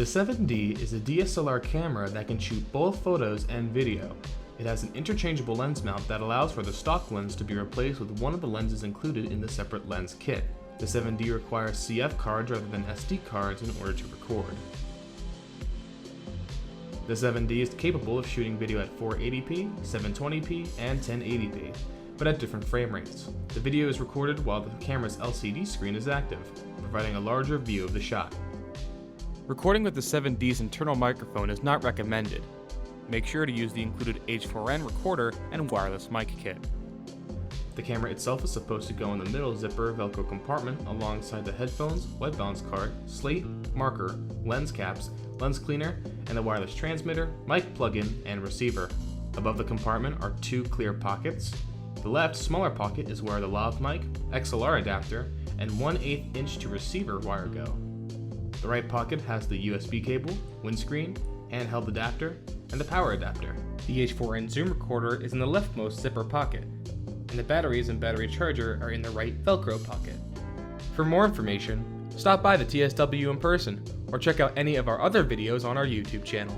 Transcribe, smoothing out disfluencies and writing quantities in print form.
The 7D is a DSLR camera that can shoot both photos and video. It has an interchangeable lens mount that allows for the stock lens to be replaced with one of the lenses included in the separate lens kit. The 7D requires CF cards rather than SD cards in order to record. The 7D is capable of shooting video at 480p, 720p, and 1080p, but at different frame rates. The video is recorded while the camera's LCD screen is active, providing a larger view of the shot. Recording with the 7D's internal microphone is not recommended. Make sure to use the included H4n recorder and wireless mic kit. The camera itself is supposed to go in the middle zipper Velcro compartment alongside the headphones, white balance card, slate, marker, lens caps, lens cleaner, and the wireless transmitter, mic plug-in, and receiver. Above the compartment are two clear pockets. The left, smaller pocket is where the lav mic, XLR adapter, and 1/8 inch to receiver wire go. The right pocket has the USB cable, windscreen, handheld adapter, and the power adapter. The H4n zoom recorder is in the leftmost zipper pocket, and the batteries and battery charger are in the right Velcro pocket. For more information, stop by the TSW in person, or check out any of our other videos on our YouTube channel.